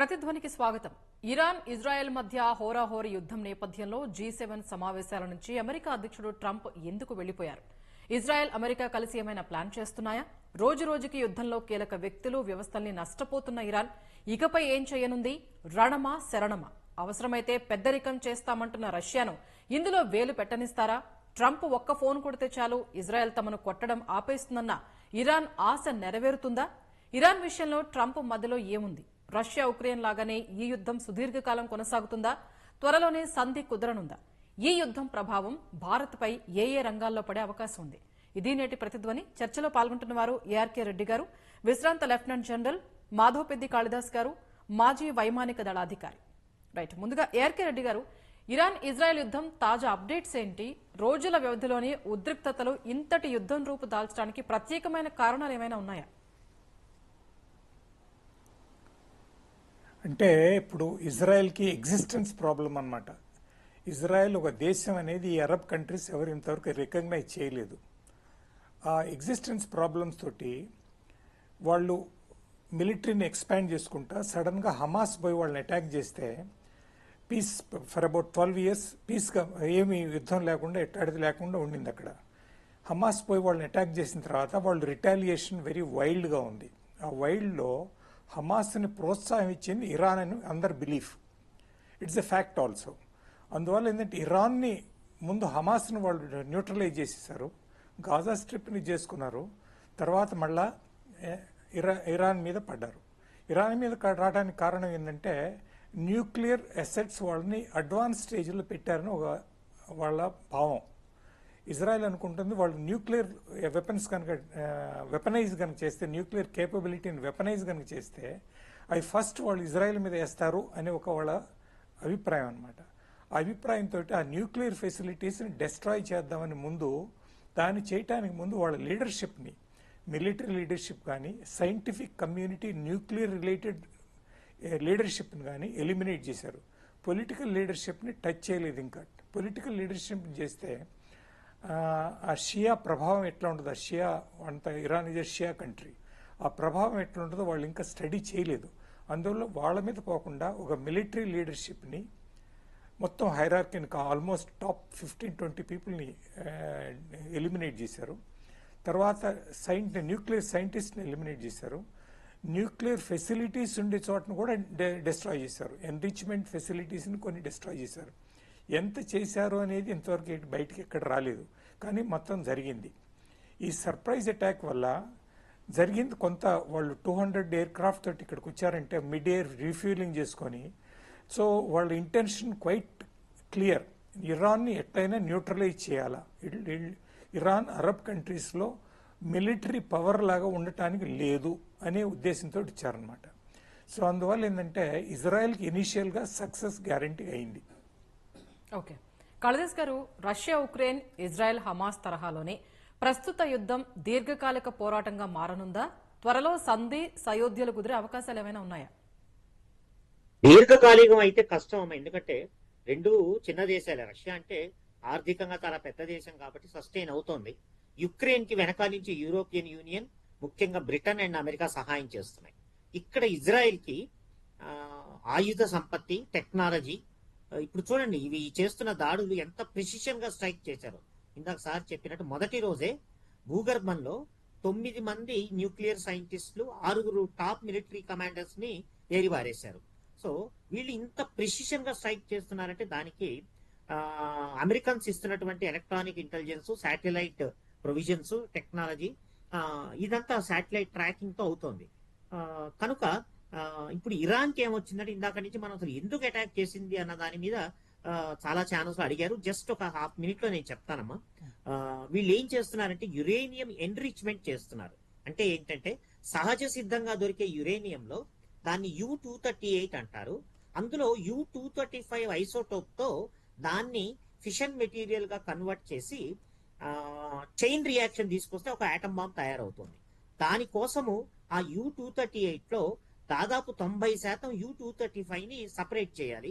ప్రతిధ్వనికి స్వాగతం. Iran Israel మధ్య హోరాహోరీ యుద్ధం నేపథ్యంలో G7 సమావేశాల నుంచి అమెరికా అధ్యక్షుడు ట్రంప్ ఎందుకు వెళ్లిపోయారు? ఇజ్రాయెల్ అమెరికా కలిసి ఏమైనా ప్లాన్ చేస్తున్నాయా? రోజు రోజుకి యుద్ధంలో కీలక వ్యక్తులు వ్యవస్థల్ని నష్టపోతున్న ఇరాన్ ఇకపై ఏం చేయనుంది? రణమా శరణమా? అవసరమైతే పెద్దరికం చేస్తామంటున్న రష్యాను ఇందులో వేలు పెట్టనిస్తారా? ట్రంప్ ఒక్క ఫోన్ కొడితే చాలు ఇజ్రాయెల్ తమను కొట్టడం ఆపేస్తుందన్న ఇరాన్ ఆశ నెరవేరుతుందా? ఇరాన్ విషయంలో ట్రంప్ మధ్యలో ఏముంది? రష్యా ఉక్రెయిన్ లాగానే ఈ యుద్ధం సుదీర్ఘకాలం కొనసాగుతుందా? త్వరలోనే సంధి కుదరనుందా? ఈ యుద్ధం ప్రభావం భారత్పై ఏ రంగాల్లో పడే అవకాశం ఉంది? ఇది నేటి ప్రతిధ్వని. చర్చలో పాల్గొంటున్న వారు ఏఆర్కే రెడ్డి గారు, విశ్రాంత లెఫ్టినెంట్ జనరల్ మాధవపెద్ది కాళిదాస్ గారు, మాజీ వైమానిక దళాధికారి. రైట్, ముందుగా ఏఆర్కే రెడ్డి గారు, ఇరాన్ ఇజ్రాయెల్ యుద్ధం తాజా అప్డేట్స్ ఏంటి? రోజుల వ్యవధిలోనే ఉద్రిక్తతలు ఇంతటి యుద్ధం రూపు దాల్చడానికి ప్రత్యేకమైన కారణాలు ఏమైనా ఉన్నాయా? అంటే ఇప్పుడు ఇజ్రాయెల్కి ఎగ్జిస్టెన్స్ ప్రాబ్లం అన్నమాట. ఇజ్రాయెల్ ఒక దేశం అనేది ఈ అరబ్ కంట్రీస్ ఎవరు ఇంతవరకు రికగ్నైజ్ చేయలేదు. ఆ ఎగ్జిస్టెన్స్ ప్రాబ్లమ్స్ తోటి వాళ్ళు మిలిటరీని ఎక్స్పాండ్ చేసుకుంటా సడన్గా హమాస్ పోయి వాళ్ళని అటాక్ చేస్తే పీస్ ఫర్ అబౌట్ 12 years పీస్గా ఏమి యుద్ధం లేకుండా ఎట్టాడిది లేకుండా ఉండింది అక్కడ. హమాస్ పోయి వాళ్ళని అటాక్ చేసిన తర్వాత వాళ్ళు రిటాలియేషన్ వెరీ వైల్డ్గా ఉంది. ఆ వైల్డ్లో హమాస్ని ప్రోత్సాహం ఇచ్చింది ఇరాన్ అని అందరి belief. It's a fact also. అందువల్ల ఏంటంటే ఇరాన్ని ముందు హమాస్ని వాళ్ళు న్యూట్రలైజ్ చేసేసారు, గాజా స్ట్రిప్ని చేసుకున్నారు, తర్వాత మళ్ళా ఇరాన్ మీద పడ్డారు. ఇరాన్ మీద రావడానికి కారణం ఏంటంటే న్యూక్లియర్ అసెట్స్ వాళ్ళని అడ్వాన్స్ స్టేజ్లో పెట్టారని వాళ్ళ భావం. ఇజ్రాయెల్ అనుకుంటుంది వాళ్ళు న్యూక్లియర్ వెపన్స్ కనుక వెపనైజ్ కనుక చేస్తే, న్యూక్లియర్ కేపబిలిటీని వెపనైజ్ కనుక చేస్తే అవి ఫస్ట్ వాళ్ళు ఇజ్రాయెల్ మీద వేస్తారు అని వాళ్ళ అభిప్రాయం అనమాట. ఆ అభిప్రాయంతో ఆ న్యూక్లియర్ ఫెసిలిటీస్ని డెస్ట్రాయ్ చేద్దామని ముందు, దాన్ని చేయటానికి ముందు వాళ్ళ లీడర్షిప్ని, మిలిటరీ లీడర్షిప్ కానీ సైంటిఫిక్ కమ్యూనిటీ న్యూక్లియర్ రిలేటెడ్ లీడర్షిప్ని కానీ ఎలిమినేట్ చేశారు. పొలిటికల్ లీడర్షిప్ని టచ్ చేయలేదు. ఇంకా పొలిటికల్ లీడర్షిప్ని చేస్తే ఆ షియా ప్రభావం ఎట్లా ఉంటుందో, ఆ షియా అంత ఇరాన్ ఇస్ షియా కంట్రీ, ఆ ప్రభావం ఎట్లా ఉంటుందో వాళ్ళు ఇంకా స్టడీ చేయలేదు. అందువల్ల వాళ్ళ మీద పోకుండా ఒక మిలిటరీ లీడర్షిప్ని మొత్తం హైరార్కీని ఆల్మోస్ట్ టాప్ 15-20 పీపుల్ని ఎలిమినేట్ చేశారు. తర్వాత న్యూక్లియర్ సైంటిస్ట్ని ఎలిమినేట్ చేశారు. న్యూక్లియర్ ఫెసిలిటీస్ ఉండే చోటను కూడా డిస్ట్రాయ్ చేశారు. ఎన్రిచ్మెంట్ ఫెసిలిటీస్ని కొన్ని డిస్ట్రాయ్ చేశారు. ఎంత చేశారు అనేది ఇంతవరకు బయటికి ఎక్కడ రాలేదు, కానీ మొత్తం జరిగింది. ఈ సర్ప్రైజ్ అటాక్ వల్ల జరిగింది కొంత. వాళ్ళు 200 ఎయిర్క్రాఫ్ట్ తోటి ఇక్కడికి వచ్చారంటే మిడ్ ఎయిర్ రీఫ్యూలింగ్ చేసుకొని, సో వాళ్ళ ఇంటెన్షన్ క్వైట్ క్లియర్, ఇరాన్ని ఎట్లయినా న్యూట్రలైజ్ చేయాలా. ఇరాన్ అరబ్ కంట్రీస్లో మిలిటరీ పవర్ లాగా ఉండటానికి లేదు అనే ఉద్దేశంతో ఇచ్చారనమాట. సో అందువల్ల ఏంటంటే ఇజ్రాయెల్కి ఇనీషియల్గా సక్సెస్ గ్యారంటీ అయింది. ఓకే, కాళిదాస్ గారు, రష్యా ఉక్రెయిన్ ఇజ్రాయెల్ హమాస్ తరహాలోనే ప్రస్తుత యుద్ధం దీర్ఘకాలిక పోరాటంగా మారనుందా? త్వరలో సంధి సయోధ్యలు కుదిరే అవకాశాలు ఏమైనా ఉన్నాయా? దీర్ఘకాలికం అయితే కష్టం. ఎందుకంటే రెండు చిన్న దేశాలే. రష్యా అంటే ఆర్థికంగా చాలా పెద్ద దేశం కాబట్టి సస్టైన్ అవుతోంది. యుక్రెయిన్ కి వెనకాల నుంచి యూరోపియన్ యూనియన్, ముఖ్యంగా బ్రిటన్ అండ్ అమెరికా సహాయం చేస్తున్నాయి. ఇక్కడ ఇజ్రాయెల్ కి ఆయుధ సంపత్తి, టెక్నాలజీ, ఇప్పుడు చూడండి ఇవి చేస్తున్న దాడులు ఎంత ప్రిసిషన్ గా స్ట్రైక్ చేశారు. ఇందాక సార్ చెప్పినట్టు మొదటి రోజే భూగర్భంలో 9 మంది న్యూక్లియర్ సైంటిస్టులు, 6 టాప్ మిలిటరీ కమాండర్స్ ని ఏరివారేశారు. సో వీళ్ళు ఇంత ప్రిసిషన్ గా స్ట్రైక్ చేస్తున్నారంటే దానికి అమెరికన్స్ ఇస్తున్నటువంటి electronic intelligence, satellite provisions, technology, ఇదంతా శాటిలైట్ ట్రాకింగ్ తో అవుతోంది. కనుక ఇప్పుడు ఇరాన్కి ఏమొచ్చిందంటే ఇందాక నుంచి మనం అసలు ఎందుకు అటాక్ చేసింది అన్న దాని మీద చాలా ఛానల్స్ అడిగారు. జస్ట్ ఒక హాఫ్ మినిట్ లో నేను చెప్తానమ్మా. వీళ్ళు ఏం చేస్తున్నారంటే యురేనియం ఎన్రిచ్మెంట్ చేస్తున్నారు. అంటే ఏంటంటే సహజ సిద్ధంగా దొరికే యురేనియంలో దాన్ని U-238 అంటారు. అందులో U-235 ఐసోటోప్ తో దాన్ని ఫిషన్ మెటీరియల్ గా కన్వర్ట్ చేసి చైన్ రియాక్షన్ తీసుకొస్తే ఒక ఆటం బాంబ్ తయారవుతుంది. దానికోసము ఆ U-238 లో దాదాపు 90% U-235 ని సపరేట్ చేయాలి.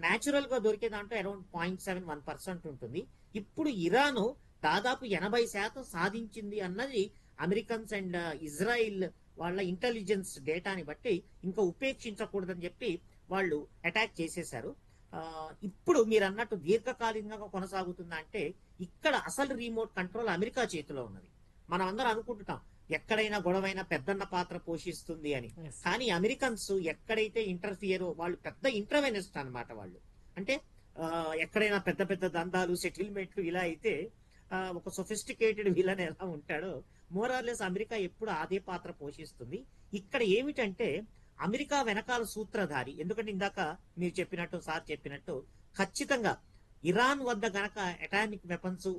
న్యాచురల్ గా దొరికే దాంట్లో అరౌండ్ 0.71% ఉంటుంది. ఇప్పుడు ఇరాన్ దాదాపు 80% సాధించింది అన్నది అమెరికన్స్ అండ్ ఇజ్రాయిల్ వాళ్ళ ఇంటెలిజెన్స్ డేటాని బట్టి ఇంకా ఉపేక్షించకూడదని చెప్పి వాళ్ళు అటాక్ చేసేశారు. ఇప్పుడు మీరు అన్నట్టు దీర్ఘకాలికంగా కొనసాగుతుందా అంటే ఇక్కడ అసలు రిమోట్ కంట్రోల్ అమెరికా చేతిలో ఉన్నది. మనం అందరం అనుకుంటున్నాం ఎక్కడైనా గొడవైనా పెద్దన్న పాత్ర పోషిస్తుంది అని. Yes. కానీ అమెరికన్స్ ఎక్కడైతే ఇంటర్ఫియరో వాళ్ళు పెద్ద ఇంటర్వెనిస్ట్ అన్నమాట వాళ్ళు. అంటే ఎక్కడైనా పెద్ద పెద్ద దందాలు సెటిల్మెంట్లు ఇలా అయితే ఒక సొఫిస్టికేటెడ్ విలన్ ఎలా ఉంటాడో మోరార్లెస్ అమెరికా ఎప్పుడు అదే పాత్ర పోషిస్తుంది. ఇక్కడ ఏమిటంటే అమెరికా వెనకాల సూత్రధారి, ఎందుకంటే ఇందాక మీరు చెప్పినట్టు సార్ చెప్పినట్టు ఖచ్చితంగా ఇరాన్ వద్ద గనక అటామిక్ వెపన్స్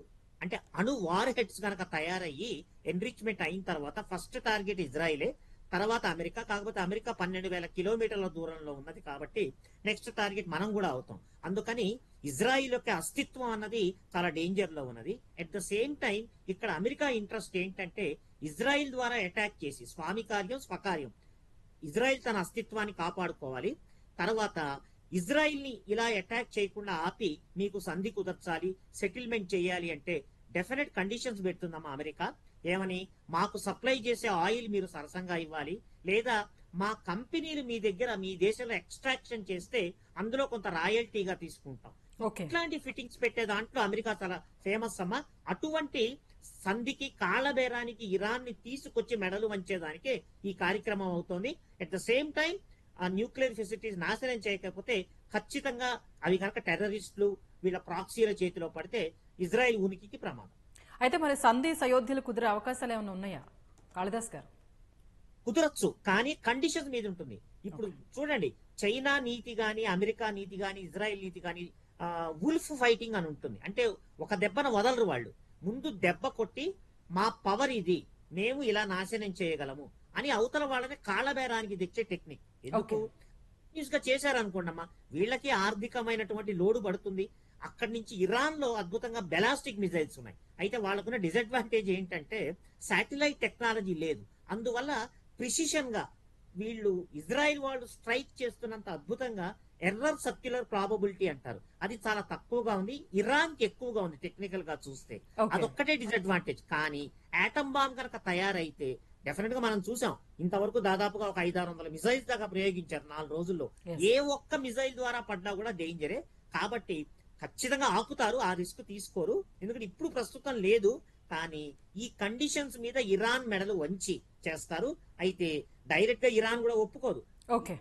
అంటే అణు వార్ హెడ్స్ గనక తయారయ్యి ఎన్రిచ్మెంట్ అయిన తర్వాత ఫస్ట్ టార్గెట్ ఇజ్రాయిలే, తర్వాత అమెరికా. కాకపోతే అమెరికా 12,000 కిలోమీటర్ల దూరంలో ఉన్నది కాబట్టి నెక్స్ట్ టార్గెట్ మనం కూడా అవుతాం. అందుకని ఇజ్రాయిల్ యొక్క అస్తిత్వం అన్నది చాలా డేంజర్ లో ఉన్నది. అట్ ద సేమ్ టైం ఇక్కడ అమెరికా ఇంట్రెస్ట్ ఏంటంటే ఇజ్రాయిల్ ద్వారా అటాక్ చేసి స్వామి కార్యం స్వకార్యం, ఇజ్రాయిల్ తన అస్తిత్వాన్ని కాపాడుకోవాలి. తర్వాత ఇజ్రాయిల్ ని ఇలా అటాక్ చేయకుండా ఆపి మీకు సంధి కుదర్చాలి, సెటిల్మెంట్ చేయాలి అంటే డెఫినెట్ కండిషన్స్ పెడుతుందమ్మా అమెరికా. ఏమని, మాకు సప్లై చేసే ఆయిల్ మీరు సరసంగా ఇవ్వాలి, లేదా మా కంపెనీలు మీ దగ్గర మీ దేశంలో ఎక్స్ట్రాక్షన్ చేస్తే అందులో కొంత రాయల్టీగా తీసుకుంటాం. ఓకే. ఇట్లాంటి ఫిట్టింగ్స్ పెట్టే దాంట్లో అమెరికా చాలా ఫేమస్ అమ్మా. అటువంటి సంధికి కాళ్ళబేరానికి ఇరాన్ ని తీసుకొచ్చి మెడలు వంచేదానికే ఈ కార్యక్రమం అవుతోంది. అట్ ద సేమ్ టైం ఆ న్యూక్లియర్ ఫెసిలిటీస్ నాశనం చేయకపోతే ఖచ్చితంగా అవి కనుక టెర్రరిస్టులు వీళ్ళ ప్రాక్సీల చేతిలో పడితే ఇజ్రాయెల్ ఉనికికి ప్రమాదం. అయితే మరి సంధి సయోధ్యలు కుదిరే అవకాశాలు ఏమైనా ఉన్నాయా కాళిదాస్ గారు? కుదరచ్చు, కానీ కండిషన్స్ మీద ఉంటుంది. ఇప్పుడు చూడండి, చైనా నీతి గాని అమెరికా నీతి గాని ఇజ్రాయెల్ నీతి గాని వుల్ఫ్ ఫైటింగ్ అని ఉంటుంది. అంటే ఒక దెబ్బన వదలరు వాళ్ళు, ముందు దెబ్బ కొట్టి మా పవర్ ఇది, మేము ఇలా నాశనం చేయగలము అని అవతల వాళ్ళని కాళ్ళబేరానికి తెచ్చే టెక్నిక్. ఎందుకు న్యూస్ గా చేశారనుకోండమ్మా, వీళ్ళకి ఆర్థికమైనటువంటి లోడు పడుతుంది. అక్కడి నుంచి ఇరాన్ లో అద్భుతంగా బెలాస్టిక్ మిజైల్స్ ఉన్నాయి. అయితే వాళ్ళకున్న డిసడ్వాంటేజ్ ఏంటంటే శాటిలైట్ టెక్నాలజీ లేదు. అందువల్ల ప్రిసిషన్ గా వీళ్ళు ఇజ్రాయిల్ వాళ్ళు స్ట్రైక్ చేస్తున్నంత అద్భుతంగా ఎర్రర్ సర్క్యులర్ ప్రాబబిలిటీ అంటారు, అది చాలా తక్కువగా ఉంది. ఇరాన్ కి ఎక్కువగా ఉంది టెక్నికల్ గా చూస్తే. అదొక్కటే డిసడ్వాంటేజ్. కానీ ఆటం బాంబ్ కనుక తయారైతే డెఫినెట్ గా మనం చూసాం, ఇంతవరకు దాదాపుగా ఒక 500-600 మిసైల్స్ దాకా ప్రయోగించారు 4 రోజుల్లో. ఏ ఒక్క మిసైల్ ద్వారా పడ్డా కూడా డేంజరే. కాబట్టి ఖచ్చితంగా ఆపుతారు, ఆ రిస్క్ తీసుకోరు. ఎందుకంటే ఇప్పుడు ప్రస్తుతం లేదు, కానీ ఈ కండిషన్స్ మీద ఇరాన్ మెడలు వంచి చేస్తారు. అయితే డైరెక్ట్ గా ఇరాన్ కూడా ఒప్పుకోదు.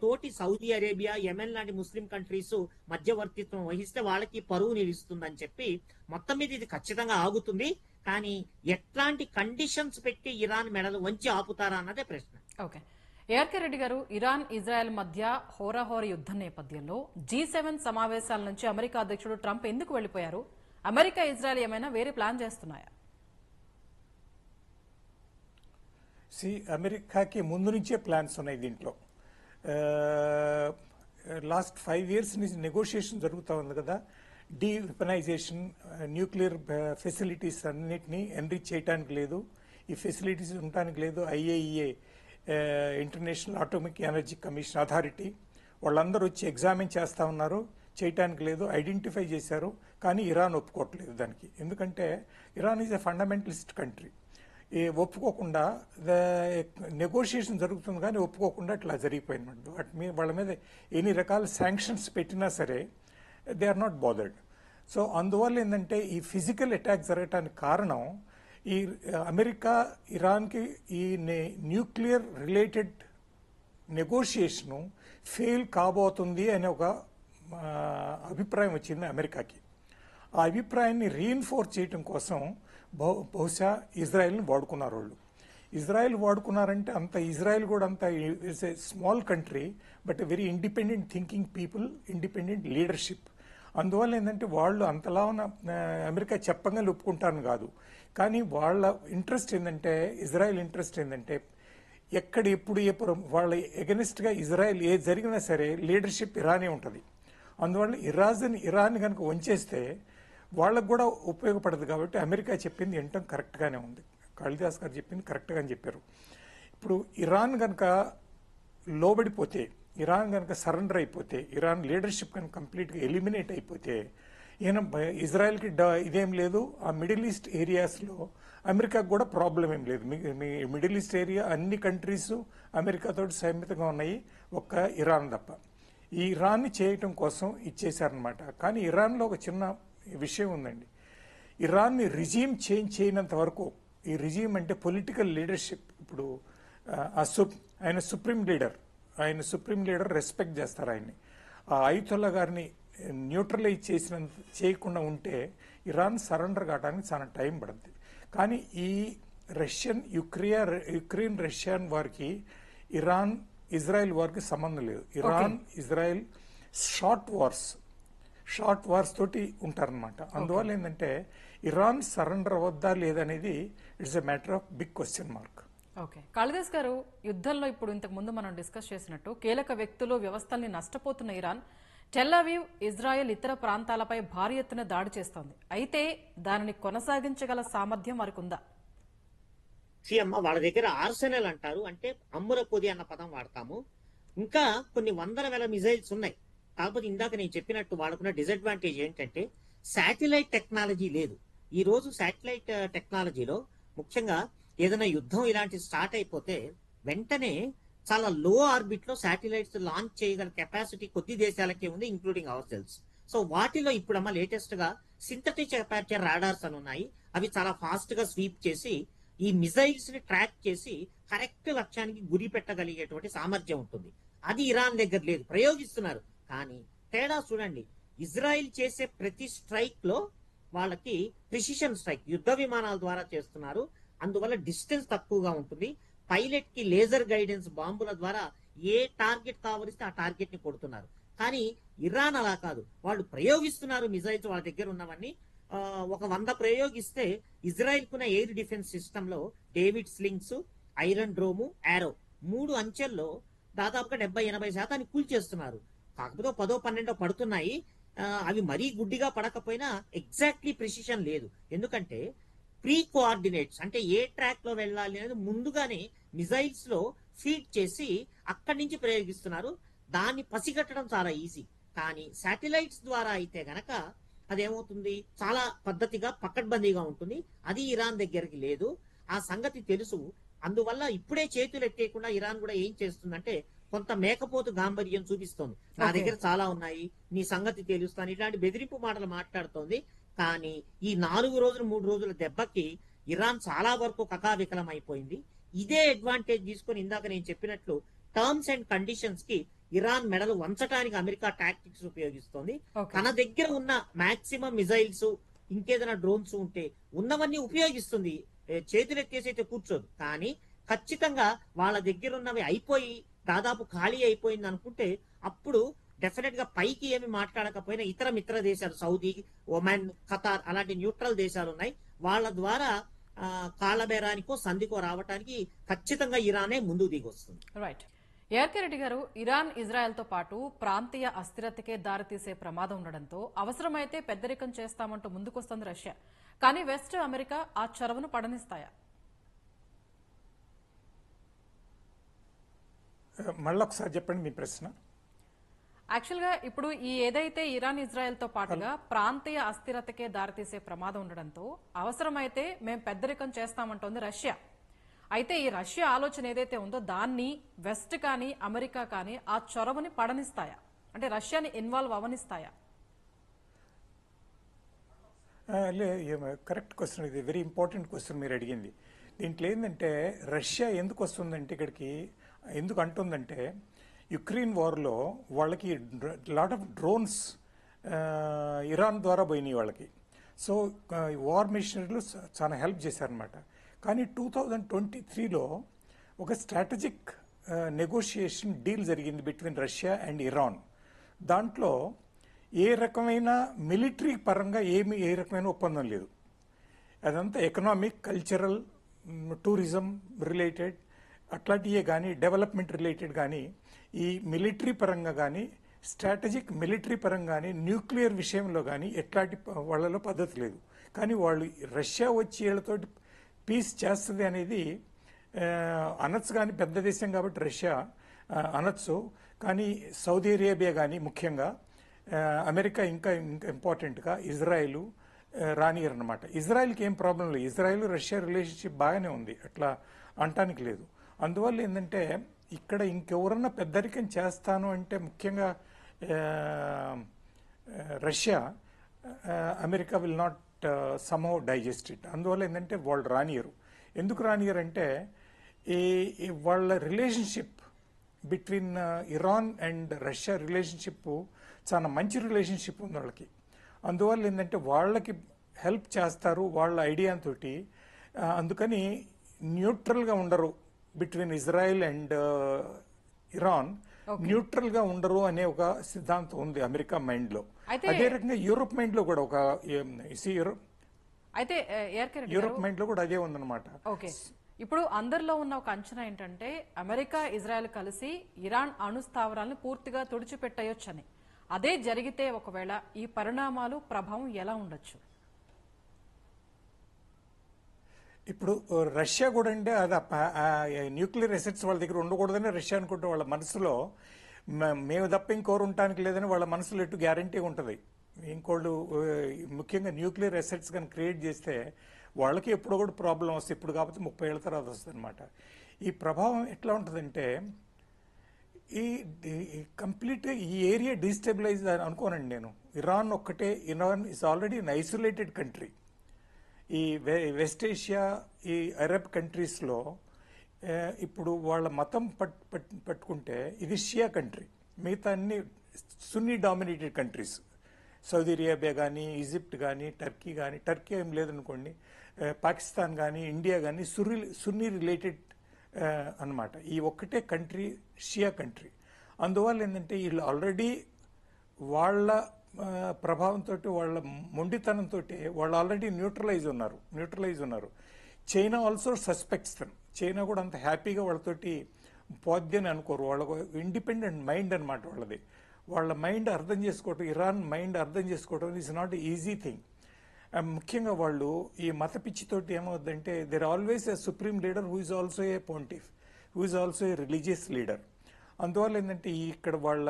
తోటి సౌదీ అరేబియా, యెమెన్ లాంటి ముస్లిం కంట్రీస్ మధ్యవర్తిత్వం వహిస్తే వాళ్ళకి పరువు నిలుస్తుందని చెప్పి మొత్తం మీద ఇది ఖచ్చితంగా ఆగుతుంది. కానీ ఎట్లాంటి కండిషన్స్ పెట్టి ఇరాన్ మెడలు వంచి ఆపుతారా అన్నదే ప్రశ్న. ఓకే, ఏఆర్కే రెడ్డి గారు, ఇరాన్ ఇజ్రాయెల్ మధ్య హోరాహోరీ యుద్ధం నేపథ్యంలో G7 సమావేశాల నుంచి అమెరికా అధ్యక్షుడు ట్రంప్ ఎందుకు వెళ్లిపోయారు? అమెరికా ఇజ్రాయెల్ ఏమైనా వేరే ప్లాన్ చేస్తున్నాయా? అమెరికాకి ముందు నుంచే ప్లాన్స్ ఉన్నాయి దీంట్లో. లాస్ట్ 5 years నుంచి నెగోషియేషన్ జరుగుతూ ఉంది కదా. డీవెపనైజేషన్, న్యూక్లియర్ ఫెసిలిటీస్ అన్నిటినీ ఎన్రిచ్ చేయడానికి లేదు, ఈ ఫెసిలిటీస్ ఉండటానికి లేదు. IAEA international atomic energy commission authority వాళ్ళందరూ వచ్చి ఎగ్జామిన్ చేస్తూ ఉన్నారు, చేయటానికి లేదు. ఐడెంటిఫై చేశారు, కానీ ఇరాన్ ఒప్పుకోవట్లేదు దానికి. ఎందుకంటే Iran is a fundamentalist country. ఒప్పుకోకుండా నెగోషియేషన్ జరుగుతుంది కానీ ఒప్పుకోకుండా ఇట్లా జరిగిపోయింది. వాళ్ళ మీద ఎన్ని రకాల శాంక్షన్స్ పెట్టినా సరే they are not bothered. So అందువల్ల ఏంటంటే ఈ ఫిజికల్ అటాక్ జరగటానికి కారణం ఈ అమెరికా ఇరాన్కి ఈ న్యూక్లియర్ రిలేటెడ్ నెగోషియేషను ఫెయిల్ కాబోతుంది అనే ఒక అభిప్రాయం వచ్చింది అమెరికాకి. ఆ అభిప్రాయాన్ని రీఇన్ఫోర్స్ చేయడం కోసం బహుశా ఇజ్రాయెల్ని వాడుకున్నారు వాళ్ళు. ఇజ్రాయెల్ వాడుకున్నారంటే అంత ఇజ్రాయెల్ కూడా అంత it's a small country but very independent thinking people, independent leadership. అందువల్ల ఏంటంటే వాళ్ళు అంతలా ఉన్న అమెరికా చెప్పగానే ఒప్పుకుంటారని కాదు, కానీ వాళ్ళ ఇంట్రెస్ట్ ఏంటంటే ఇజ్రాయెల్ ఇంట్రెస్ట్ ఏంటంటే ఎక్కడ ఎప్పుడు వాళ్ళ ఎగనిస్ట్గా ఇజ్రాయెల్ ఏ జరిగినా సరే లీడర్షిప్ ఇరానే ఉంటుంది. అందువల్ల ఇరాన్ కనుక వంచేస్తే వాళ్ళకు కూడా ఉపయోగపడదు. కాబట్టి అమెరికా చెప్పింది వినటం కరెక్ట్గానే ఉంది. కాళిదాస్ గారు చెప్పింది కరెక్ట్గానే చెప్పారు. ఇప్పుడు ఇరాన్ కనుక లోబడిపోతే, ఇరాన్ కనుక సరెండర్ అయిపోతే, ఇరాన్ లీడర్షిప్ కనుక కంప్లీట్గా ఎలిమినేట్ అయిపోతే ఈయన ఇజ్రాయెల్కి ఇదేం లేదు. ఆ మిడిల్ ఈస్ట్ ఏరియాస్లో అమెరికాకు కూడా ప్రాబ్లం ఏం లేదు. మీ మిడిల్ ఈస్ట్ ఏరియా అన్ని కంట్రీస్ అమెరికాతో సైమితంగా ఉన్నాయి, ఒక్క ఇరాన్ తప్ప. ఈ ఇరాన్ని చేయటం కోసం ఇచ్చేశారనమాట. కానీ ఇరాన్లో ఒక చిన్న విషయం ఉందండి. ఇరాన్ని రిజీమ్ చేంజ్ చేయనంత వరకు, ఈ రిజీమ్ అంటే పొలిటికల్ లీడర్షిప్, ఇప్పుడు ఆయన సుప్రీం లీడర్ రెస్పెక్ట్ చేస్తారు ఆయన్ని. ఆ అయతుల్లా గారిని న్యూట్రలైజ్ చేయకుండా ఉంటే ఇరాన్ సరెండర్ కావడానికి చాలా టైం పడుతుంది. కానీ ఈ యుక్రెయిన్ రష్యన్ వారికి ఇరాన్ ఇజ్రాయెల్ వారికి సంబంధం లేదు. ఇరాన్ ఇజ్రాయెల్ షార్ట్ వార్స్ తోటి ఉంటారనమాట. అందువల్ల ఏంటంటే ఇరాన్ సరెండర్ అవ్వద్దా లేదనేది it's a matter of big question mark. Okay, Kalidas గారు, యుద్ధంలో ఇప్పుడు ఇంతకు ముందు మనం డిస్కస్ చేసినట్టు కీలక వ్యక్తులు, వ్యవస్థల్ని నష్టపోతున్న ఇరాన్ టెల్ అవీవ్, ఇజ్రాయెల్ ఇతర ప్రాంతాలపై భారీ ఎత్తున దాడి చేస్తోంది. అయితే దానిని కొనసాగించగల సామర్థ్యం వారికి ఉందా? అమ్మ, వాళ్ళ దగ్గర ఆర్సెనల్ అంటారు, అంటే అమ్ముల పొది అన్న పదం వాడతాము. ఇంకా కొన్ని వందల వేల మిజైల్స్ ఉన్నాయి. కాకపోతే ఇందాక నేను చెప్పినట్టు వాళ్ళకున్న డిసడ్వాంటేజ్ ఏంటంటే శాటిలైట్ టెక్నాలజీ లేదు. ఈ రోజు శాటిలైట్ టెక్నాలజీలో ముఖ్యంగా ఏదైనా యుద్ధం ఇలాంటి స్టార్ట్ అయిపోతే వెంటనే చాలా లో ఆర్బిట్ లో శాటిలైట్స్ లాంచ్ చేయగల కెపాసిటీ కొద్ది దేశాలకే ఉంది, ఇంక్లూడింగ్ అవర్ సెల్స్. సో వాటిలో ఇప్పుడు లేటెస్ట్ గా సింథటిక్ అపర్చర్ రాడార్స్ అని ఉన్నాయి. అవి చాలా ఫాస్ట్ గా స్వీప్ చేసి ఈ మిజైల్స్ ని ట్రాక్ చేసి కరెక్ట్ లక్ష్యానికి గురి పెట్టగలిగేటువంటి సామర్థ్యం ఉంటుంది. అది ఇరాన్ దగ్గర లేదు. ప్రయోగిస్తున్నారు, కానీ తేడా చూడండి. ఇజ్రాయిల్ చేసే ప్రతి స్ట్రైక్ లో వాళ్ళకి ప్రిసిషన్ స్ట్రైక్, యుద్ధ విమానాల ద్వారా చేస్తున్నారు. అందువల్ల డిస్టెన్స్ తక్కువగా ఉంటుంది. పైలట్ కి లేజర్ గైడెన్స్ బాంబుల ద్వారా ఏ టార్గెట్ కావలిస్తే ఆ టార్గెట్ ని కొడుతున్నారు. కానీ ఇరాన్ అలా కాదు. వాళ్ళు ప్రయోగిస్తున్నారు మిజైల్స్, వాళ్ళ దగ్గర ఉన్నవన్నీ. ఒక 100 ప్రయోగిస్తే ఇజ్రాయిల్ కున్న ఎయిర్ డిఫెన్స్ సిస్టమ్ లో డేవిడ్ స్లింగ్స్, ఐరన్ డ్రోము, యారో 3 అంచెల్లో దాదాపుగా 70-80% కూల్చేస్తున్నారు. కాకపోతే 10-12 పడుతున్నాయి. అవి మరీ గుడ్డిగా పడకపోయినా ఎగ్జాక్ట్లీ ప్రిసిషన్ లేదు. ఎందుకంటే ప్రీ కోఆర్డినేట్స్, అంటే ఏ ట్రాక్ లో వెళ్ళాలి అనేది ముందుగానే మిజైల్స్ లో ఫీడ్ చేసి అక్కడి నుంచి ప్రయోగిస్తున్నారు. దాన్ని పసిగట్టడం చాలా ఈజీ. కానీ శాటిలైట్స్ ద్వారా అయితే గనక అదేమవుతుంది, చాలా పద్ధతిగా పకడ్బందీగా ఉంటుంది. అది ఇరాన్ దగ్గరికి లేదు. ఆ సంగతి తెలుసు. అందువల్ల ఇప్పుడే చేతులు ఎత్తేయకుండా ఇరాన్ కూడా ఏం చేస్తుందంటే కొంత మేకపోతు గాంభీర్యం చూపిస్తోంది. నా దగ్గర చాలా ఉన్నాయి, నీ సంగతి తెలుస్తాను, ఇలాంటి బెదిరింపు మాటలు మాట్లాడుతోంది. కానీ ఈ 4 రోజులు 3 రోజుల దెబ్బకి ఇరాన్ చాలా వరకు కకావికలం అయిపోయింది. ఇదే అడ్వాంటేజ్ తీసుకొని ఇందాక నేను చెప్పినట్లు టర్మ్స్ అండ్ కండిషన్స్ కి ఇరాన్ మెడలు వంచడానికి అమెరికా టాక్టిక్స్ ఉపయోగిస్తోంది. తన దగ్గర ఉన్న మాక్సిమం మిజైల్స్, ఇంకేదైనా డ్రోన్స్ ఉంటే ఉన్నవన్నీ ఉపయోగిస్తుంది. చేతులెత్తేసి అయితే కూర్చోదు. కానీ ఖచ్చితంగా వాళ్ళ దగ్గర ఉన్నవి అయిపోయి దాదాపు ఖాళీ అయిపోయింది అనుకుంటే అప్పుడు డెఫినెట్ గా పైకి ఏమి మాట్లాడకపోయినా ఇతర మిత్ర దేశాలు, సౌదీ, ఒమాన్, ఖతార్ అలాంటి న్యూట్రల్ దేశాలు ఉన్నాయి. వాళ్ళ ద్వారా కాళ్ళబేరానికో సంధికో రావడానికి ఖచ్చితంగా ఇరానే ముందు దిగొస్తుంది. రైట్. ఏఆర్కే రెడ్డి గారు, ఇరాన్ ఇజ్రాయెల్ తో పాటు ప్రాంతీయ అస్థిరతకే దారితీసే ప్రమాదం ఉండడంతో అవసరమైతే పెద్దరికం చేస్తామంటూ ముందుకొస్తుంది రష్యా. కానీ వెస్ట్, అమెరికా ఆ చొరవను పడనిస్తాయా? మళ్ళొకసారి చెప్పండి మీ ప్రశ్న. యాక్చువల్ గా ఇప్పుడు ఈ ఏదైతే ఇరాన్ ఇజ్రాయెల్ తో పాటుగా ప్రాంతీయ అస్థిరతకే దారితీసే ప్రమాదం ఉండడంతో అవసరమైతే మేము పెద్దరికం చేస్తామంటోంది రష్యా. అయితే ఈ రష్యా ఆలోచన ఏదైతే ఉందో దాన్ని వెస్ట్ కానీ అమెరికా కానీ ఆ చొరవని పడనిస్తాయా? అంటే రష్యాని ఇన్వాల్వ్ అవనిస్తాయా? కరెక్ట్ క్వశ్చన్, ఇది వెరీ ఇంపార్టెంట్ క్వశ్చన్ మీరు అడిగింది. దీంట్లో ఏంటంటే రష్యా ఎందుకు వస్తుందంటే ఇక్కడికి, ఎందుకు అంటుందంటే యుక్రెయిన్ వార్లో వాళ్ళకి లాట్ ఆఫ్ డ్రోన్స్ ఇరాన్ ద్వారా పోయినాయి వాళ్ళకి. సో వార్ మిషనరీలు చాలా హెల్ప్ చేశారనమాట. కానీ 2023లో ఒక స్ట్రాటజిక్ నెగోషియేషన్ డీల్ జరిగింది బిట్వీన్ రష్యా అండ్ ఇరాన్. దాంట్లో ఏ రకమైన మిలిటరీ పరంగా ఏ రకమైన ఒప్పందం లేదు. అదంతా ఎకనామిక్, కల్చరల్, టూరిజం రిలేటెడ్ అట్లాంటివే కానీ, డెవలప్మెంట్ రిలేటెడ్ కానీ, ఈ మిలిటరీ పరంగా కానీ, స్ట్రాటజిక్ మిలిటరీ పరంగా కానీ, న్యూక్లియర్ విషయంలో కానీ ఎట్లాంటి వాళ్ళలో పద్ధతి లేదు. కానీ వాళ్ళు రష్యా వచ్చి వీళ్ళతో పీస్ చేస్తుంది అనేది అనొచ్చు. కానీ పెద్ద దేశం కాబట్టి రష్యా అనొచ్చు. కానీ సౌదీ అరేబియా కానీ ముఖ్యంగా అమెరికా ఇంకా ఇంపార్టెంట్గా ఇజ్రాయెల్ రానియర్ అనమాట. ఇజ్రాయెల్కి ఏం ప్రాబ్లం లేదు, ఇజ్రాయెల్ రష్యా రిలేషన్షిప్ బాగానే ఉంది, అట్లా అంటానికి లేదు. అందువల్ల ఏంటంటే ఇక్కడ ఇంకెవరన్నా పెద్దరికం చేస్తాను అంటే ముఖ్యంగా Russia, America will not somehow digest it. అందువల్ల ఏంటంటే వాళ్ళు రానియరు. ఎందుకు రానియర్ అంటే వాళ్ళ relationship between Iran and Russia relationship చాలా మంచి రిలేషన్షిప్ ఉంది వాళ్ళకి. అందువల్ల ఏంటంటే వాళ్ళకి హెల్ప్ చేస్తారు వాళ్ళ ఐడియాతో. అందుకని న్యూట్రల్గా ఉండరు బిట్వీన్ ఇజ్రాయెల్ అండ్ ఇరాన్, న్యూట్రల్గా ఉండరు అనే ఒక సిద్ధాంతం ఉంది అమెరికా మైండ్లో. అదే రకంగా యూరోప్ మైండ్లో కూడా ఒక యూరోప్ మైండ్లో కూడా అదే ఉందన్నమాట. ఓకే, ఇప్పుడు అందరిలో ఉన్న ఒక అంచనా ఏంటంటే అమెరికా ఇజ్రాయెల్ కలిసి ఇరాన్ అణుస్థావరాలను పూర్తిగా తుడిచిపెట్టేయొచ్చని. అదే జరిగితే ఒకవేళ ఈ పరిణామాలు ప్రభావం ఎలా ఉండొచ్చు? ఇప్పుడు రష్యా కూడా అంటే అది న్యూక్లియర్ ఎసెట్స్ వాళ్ళ దగ్గర ఉండకూడదని రష్యా అనుకుంటే వాళ్ళ మనసులో మేము తప్ప ఇంకోరు ఉండటానికి లేదని వాళ్ళ మనసులో ఎటు గ్యారంటీ ఉంటుంది. ఇంకోళ్ళు ముఖ్యంగా న్యూక్లియర్ ఎసెట్స్ కానీ క్రియేట్ చేస్తే వాళ్ళకి ఎప్పుడో కూడా ప్రాబ్లం వస్తుంది. ఇప్పుడు కాకపోతే 30 ఏళ్ళ తర్వాత వస్తుంది అనమాట. ఈ ప్రభావం ఎట్లా ఉంటుందంటే ఈ కంప్లీట్గా ఈ ఏరియా డిస్టెబిలైజ్ అనుకోనండి నేను. ఇరాన్ ఒక్కటే, Iran is already in isolated country. ఈ వెస్ట్ ఏషియా, ఈ అరబ్ కంట్రీస్లో ఇప్పుడు వాళ్ళ మతం పట్టుకుంటే ఇది షియా కంట్రీ, మిగతా అన్ని సున్నీ డామినేటెడ్ కంట్రీస్. సౌదీ అరేబియా కానీ, ఈజిప్ట్ కానీ, టర్కీ కానీ, టర్కీ ఏం లేదనుకోండి, పాకిస్తాన్ కానీ, ఇండియా కానీ సున్నీ రిలేటెడ్ అన్నమాట. ఈ ఒక్కటే కంట్రీ షియా కంట్రీ. అందువల్ల ఏంటంటే వీళ్ళు ఆల్రెడీ వాళ్ళ ప్రభావంతో, వాళ్ళ మొండితనంతో వాళ్ళు ఆల్రెడీ న్యూట్రలైజ్ ఉన్నారు. China also suspects them. China కూడా అంత హ్యాపీగా వాళ్ళతోటి పోద్దని అనుకోరు. వాళ్ళ ఇండిపెండెంట్ మైండ్ అనమాట వాళ్ళది. వాళ్ళ మైండ్ అర్థం చేసుకోవటం, ఇరాన్ మైండ్ అర్థం చేసుకోవటం ఈజ్ నాట్ ఈజీ థింగ్. ముఖ్యంగా వాళ్ళు ఈ మత పిచ్చితోటి ఏమవుద్దంటే there always a supreme leader who is also a pontiff, who is also a religious leader. అందువల్ల ఏంటంటే ఇక్కడ వాళ్ళ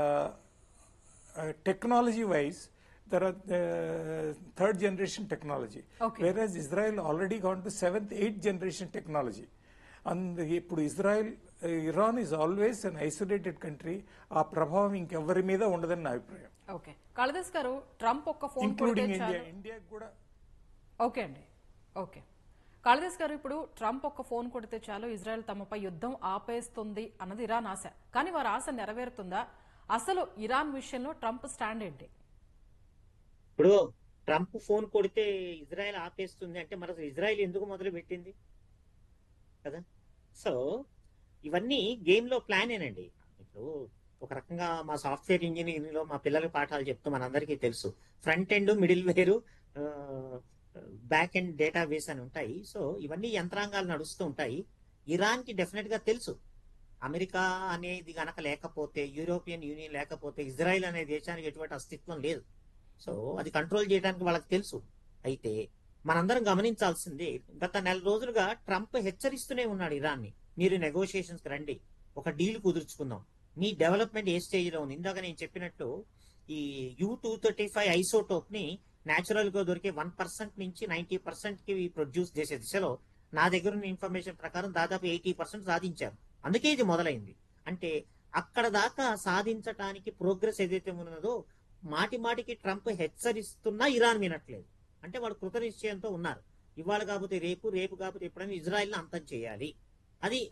టెక్నాలజీ వైజ్ తర్వాత third generation technology, whereas Israel already gone to 7th 8th generation technology. ఇప్పుడు Iran is always an isolated country. ఆ ప్రభావం ఇంకెవరి మీద ఉండదని నా అభిప్రాయం. ఓకే, కాళిదాస్ గారు, ట్రంప్ ఒక్క ఫోన్ ఇంక్లూడింగ్ ఇండియా కూడా. ఓకే అండి, ఓకే. కాళిదాస్ గారు, ఇప్పుడు ట్రంప్ ఒక్క ఫోన్ కొడితే చాలు ఇజ్రాయెల్ తమపై యుద్ధం ఆపేస్తుంది అన్నది ఇరాన్ ఆశ. కానీ వారి ఆశ నెరవేరుతుందా? అసలు ఇరాన్ విషయంలో ట్రంప్ స్టాండ్ ఏంటి? ఇప్పుడు ట్రంప్ ఫోన్ కొడితే ఇజ్రాయెల్ ఆపేస్తుంది అంటే మరి ఇజ్రాయెల్ ఎందుకు మొదలు పెట్టింది కదా? సో ఇవన్నీ గేమ్ లో ప్లానేనండి. ఇప్పుడు ఒక రకంగా మా సాఫ్ట్వేర్ ఇంజనీరింగ్ లో మా పిల్లలకి పాఠాలు చెప్తూ మనందరికీ తెలుసు, ఫ్రంట్ ఎండ్, మిడిల్ వేరు, బ్యాక్ ఎండ్ డేటాబేస్ అని ఉంటాయి. సో ఇవన్నీ యంత్రాంగాలు నడుస్తూ ఉంటాయి. ఇరాన్ కి డెఫినెట్ గా తెలుసు, అమెరికా అనేది గనక లేకపోతే, యూరోపియన్ యూనియన్ లేకపోతే ఇజ్రాయెల్ అనే దేశానికి ఎటువంటి అస్తిత్వం లేదు. సో అది కంట్రోల్ చేయడానికి వాళ్ళకి తెలుసు. అయితే మనందరం గమనించాల్సింది, గత 4 రోజులుగా ట్రంప్ హెచ్చరిస్తూనే ఉన్నాడు ఇరాన్ ని, మీరు నెగోషియేషన్స్ కి రండి, ఒక డీల్ కుదుర్చుకుందాం, మీ డెవలప్మెంట్ ఏ స్టేజ్ లో ఉంది. ఇందాక నేను చెప్పినట్టు ఈ U-235 ఐసోటోప్ ని న్యాచురల్ గా దొరికే 1% నుంచి 90% కి ప్రొడ్యూస్ చేసే దిశలో నా దగ్గర ఉన్న ఇన్ఫర్మేషన్ ప్రకారం దాదాపు 80% సాధించారు. అందుకే ఇది మొదలైంది. అంటే అక్కడ దాకా సాధించటానికి ప్రోగ్రెస్ ఏదైతే ఉన్నదో మాటి మాటికి ట్రంప్ హెచ్చరిస్తున్నా ఇరాన్ వినట్లేదు. అంటే వాళ్ళు కృతనిశ్చయంతో ఉన్నారు, ఇవాళ కాకపోతే రేపు, రేపు కాకపోతే ఎప్పుడైనా ఇజ్రాయెల్ ని అంతం చేయాలి.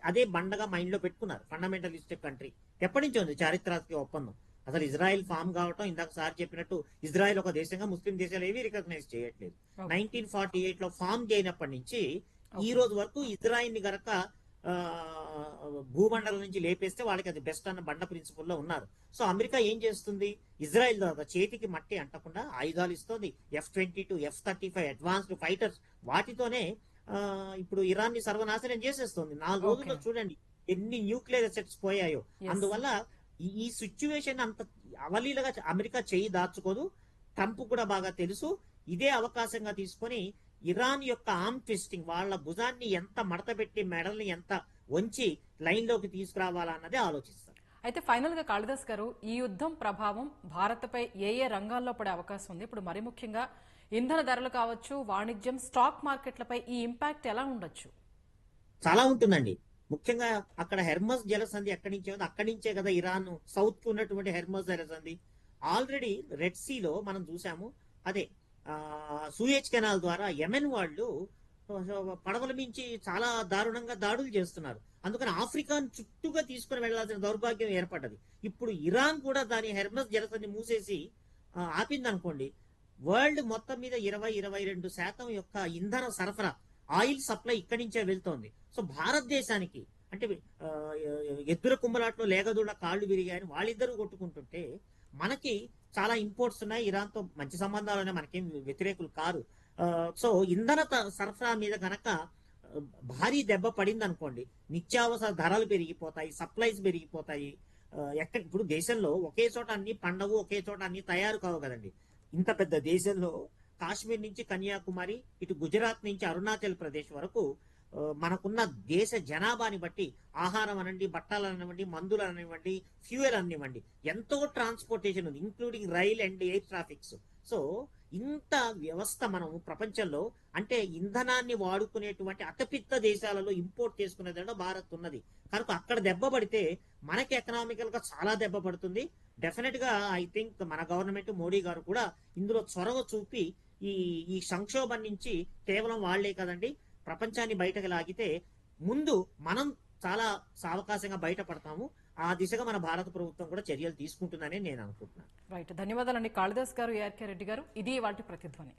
అదే బండగా మైండ్ లో పెట్టుకున్నారు. ఫండమెంటలిస్టిక్ కంట్రీ ఎప్పటి నుంచి ఉంది చారిత్రాత్మక ఒప్పందం. అసలు ఇజ్రాయెల్ ఫామ్ కావటం, ఇందాక సార్ చెప్పినట్టు ఇజ్రాయెల్ ఒక దేశంగా ముస్లిం దేశాలు ఏవి రికగ్నైజ్ చేయట్లేదు. 1948 లో ఫామ్ చేయనప్పటి నుంచి ఈ రోజు వరకు ఇజ్రాయెల్ ని గనక భూమండలం నుంచి లేపేస్తే వాళ్ళకి అది బెస్ట్ అన్న బండ ప్రిన్సిపల్ లో ఉన్నారు. సో అమెరికా ఏం చేస్తుంది, ఇజ్రాయెల్ చేతికి మట్టి అంటకుండా ఆయుధాలు ఇస్తుంది. F-22, F-35 అడ్వాన్స్డ్ ఫైటర్స్, వాటితోనే ఇప్పుడు ఇరాన్ ని సర్వనాశనం చేసేస్తుంది. 4 రోజుల్లో చూడండి ఎన్ని న్యూక్లియర్ ఎసెట్స్ పోయాయో. అందువల్ల ఈ సిచ్యువేషన్ అంత అవలీలగా అమెరికా చేయి దాచుకోదు. ట్రంప్ కూడా బాగా తెలుసు. ఇదే అవకాశంగా తీసుకొని ఇరాన్ యొక్క ఆర్మ్ ట్విస్టింగ్, వాళ్ళ భుజాన్ని ఎంత మడతపెట్టి మెడల్ని ఎంత వంచి లైన్ లోకి తీసుకురావాలన్నదే ఆలోచిస్తారు. అయితే ఫైనల్ గా కాళిదాస్ గారు, ఈ యుద్ధం ప్రభావం భారత్పై ఏ ఏ రంగాల్లో పడే అవకాశం ఉంది? ఇప్పుడు మరి ముఖ్యంగా ఇంధన ధరలు కావచ్చు, వాణిజ్యం, స్టాక్ మార్కెట్లపై ఈ ఇంపాక్ట్ ఎలా ఉండొచ్చు? చాలా ఉంటుందండి. ముఖ్యంగా అక్కడ హెర్మస్ జలసంధి ఎక్కడి నుంచే ఉంది, అక్కడి నుంచే కదా ఇరాన్ సౌత్ కి ఉన్నటువంటి హెర్మస్ జలసంధి. ఆల్రెడీ రెడ్ సీలో మనం చూసాము. అదే సూయేజ్ కెనాల్ ద్వారా యెమెన్ వాళ్ళు పడవల మించి చాలా దారుణంగా దాడులు చేస్తున్నారు. అందుకని ఆఫ్రికాను చుట్టూగా తీసుకుని వెళ్లాల్సిన దౌర్భాగ్యం ఏర్పడ్డది. ఇప్పుడు ఇరాన్ కూడా దాని హెర్మస్ జలసంధి మూసేసి ఆపిందనుకోండి, వరల్డ్ మొత్తం మీద 22% యొక్క ఇంధన సరఫరా, ఆయిల్ సప్లై ఇక్కడి నుంచే వెళ్తోంది. సో భారతదేశానికి అంటే ఎద్దుల కుమ్మలాట్లో లేగదూడ కాళ్ళు విరిగాయని వాళ్ళిద్దరూ కొట్టుకుంటుంటే, మనకి చాలా ఇంపోర్ట్స్ ఉన్నాయి, ఇరాన్ తో మంచి సంబంధాలు ఉన్నాయి, మనకేం వ్యతిరేకులు కారు. సో ఇంధన సరఫరా మీద కనుక భారీ దెబ్బ పడింది అనుకోండి, నిత్యావసర ధరలు పెరిగిపోతాయి, సప్లైస్ పెరిగిపోతాయి. ఎక్కడ ఇప్పుడు దేశంలో ఒకే చోట అన్ని పండవు, ఒకే చోట అన్ని తయారు కావు కదండి. ఇంత పెద్ద దేశంలో కాశ్మీర్ నుంచి కన్యాకుమారి, ఇటు గుజరాత్ నుంచి అరుణాచల్ ప్రదేశ్ వరకు మనకున్న దేశ జనాభాని బట్టి ఆహారం అనండి, బట్టలు అనివ్వండి, మందులు అనివ్వండి, ఫ్యూయల్ అనివ్వండి, ఎంతో ట్రాన్స్పోర్టేషన్ ఉంది, including rail and air traffics. So ఇంత వ్యవస్థ మనం ప్రపంచంలో అంటే ఇంధనాన్ని వాడుకునేటువంటి అతిపెద్ద దేశాలలో ఇంపోర్ట్ చేసుకునే దాంట్లో భారత్ ఉన్నది. కనుక అక్కడ దెబ్బ పడితే మనకి ఎకనామికల్ గా చాలా దెబ్బ పడుతుంది. డెఫినెట్ గా ఐ థింక్ మన గవర్నమెంట్ మోడీ గారు కూడా ఇందులో చొరవ చూపి ఈ ఈ సంక్షోభం నుంచి కేవలం వాళ్లే కదండి, ప్రపంచాన్ని బయటకు లాగితే ముందు మనం చాలా సావకాశంగా బయటపడతాము. ఆ దిశగా మన భారత ప్రభుత్వం కూడా చర్యలు తీసుకుంటుందని నేను అనుకుంటున్నాను. రైట్, ధన్యవాదాలండి కాళిదాస్ గారు, ఏఆర్కే రెడ్డి గారు. ఇది వాటి ప్రతిధ్వని.